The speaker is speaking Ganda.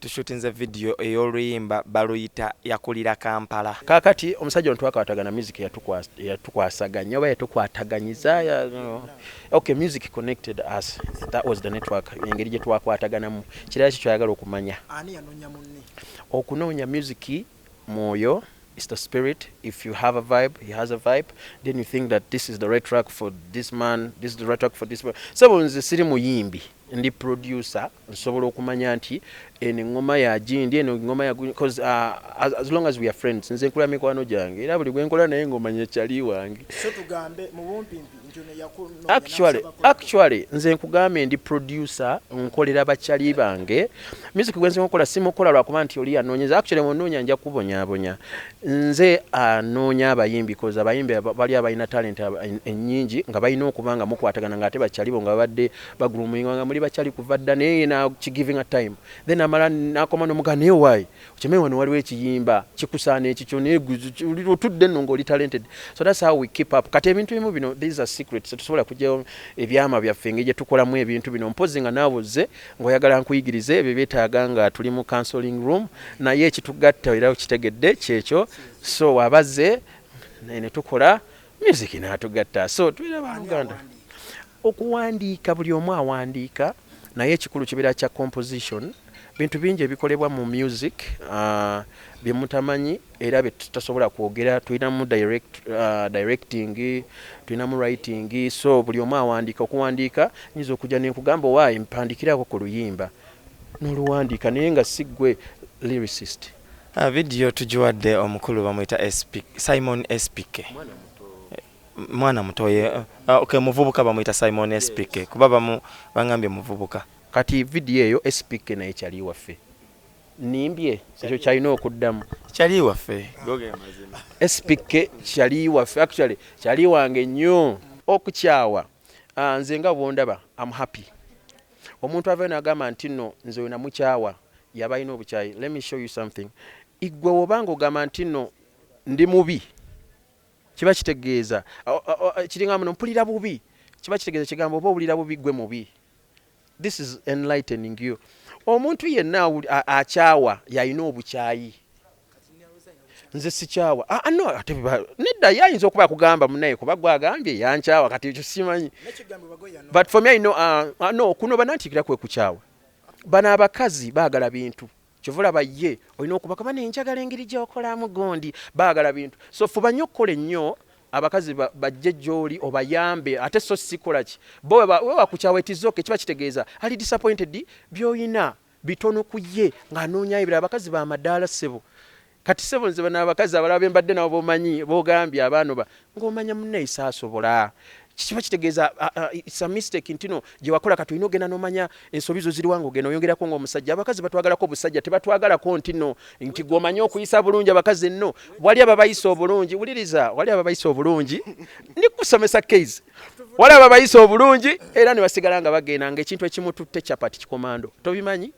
Tushutinze video ey'oluyimba baluyita yakulira Kampala. Kakati omusajja ono twakwatagana music yatukwasaganya oba yatukwataganyiza okay, music connected us, that was the network. Engeri gye twakwataganamu kirala kikyayagala okumanya ani yanoonya munne okunoonya music mwoyo. It's the spirit. If you have a vibe, he has a vibe, then you think that this is the right track for this man, this is the right track for this man. So nze siri muyimbi ndi producer nsobola okumanya nti engoma ya jindi eno ngoma ya because as long as we are friends nze nkola mikwano gyange era buli gwe nkola naye ngomanya kyali wange. So tugambe mu bumpimpi njone actually nze nkugambe ndi producer nkolera bakyali bange music gwenze nkola simukola lwakuba nti oli anoonyeza. Actually munoonya nja kubonyabonya nze anoonya abayimbi because abayimbi bali abalina talent ennyingi nga balina okubanga mukwatagana nga ate bakyali bo nga babadde baguluminga nga muli bakyali kuva dda naye na giving a time then amala nakoma nomuga naye wayi ukimanyi wano waliwo ekiyimba kikusaana ekikyo otudde nno ng'oli talented. So that's how we keep up. Kati ebintu bimu bino these are secrets tetusobola kujjayo ebyama byaffe engeri gye tukolamu ebintu bino mpozi nga naawoze ng'oyagala nkuyigirize ebyo byetaaga nga tuli mu counseling room naye ekitugatta era kitegedde kyekyo. So wabaze ne tukola music n'atugatta. So tulaba Uganda okuwandiika buli omu awandiika naye ekikulu kibeera kya composition. Bintu bingi ebikolebwa mu music bye mutamanyi era bye tutasobola kwogera. Tulinamu directing, tulinamu writing. So buli omu awandiika. Okuwandiika nyinza okujja ne nkugamba waayi mpandikirako ku luyimba n'oluwandiika naye nga si ggwe lyricist. Video tujiwadde omukulu bamuyita Simon SPK. Mwana mutoye okay, muvubuka bamuyita Simon SPK kuba bangambye muvubuka. Kati video eyo SPK naye kyali waffe nimbye ekyo kyalina okuddamu kyali waffe goge mazima. SPK kyali waffe actually kyali wange nnyo okukyawa. Nze nga bwondaba I'm happy. Omuntu ava n'agamba nti nno nze we namukyawa yaba alina obukyayi. Let me show you something. Igwe obanga ogamba nti nno ndi mubi kiba kitegeeza kiringa muno mpulira bubi kiba kitegeeza kigambo oba owulira bubi gwe mubi. This is enlightening you. Omuntu yenna akyawa yalina obukyayi. Nze sikyawa no ate nedda yayinza okuba kugamba munaye kuba gwagambye yankyawa kati ekyo simanyi. But for me I know no kuno banantikira kwe kukyawa. Bana abakazi baagala bintu kyovula baye olina okuba kaba nenjagala engeri gy'okolamu gondi baagala bintu. So fuba nnyo okukola ennyo abakazi bajje gy'oli obayambe ate so sikola ki bo bakukyawa etizoke kiba kitegeeza ali disappointed by'olina bitono ku ye ng'anoonya ebirala. Abakazi ba madaala ssebo kati ssebo nze bana abakazi abalala be mbadde nabo bomanyi bogambye abaano ng'omanya munnaye saasobola kiba kitegeeza it's a mistake ntino gye wakola kati olina ogenda n'omanya ensobi zo ziri wange ogenda oyongerako ng'omusajja. Abakazi batwagalako obusajja tebatwagalako ntino nti gw'omanyi okuyisa bulungi. Abakazi nno wali ababayisa obulungi wuliriza wali ababayisa obulungi nikusomesa case wali ababayisa obulungi era ne basigala nga bagenda ng'ekintu ekimututte chapati kikomando tobimanyi.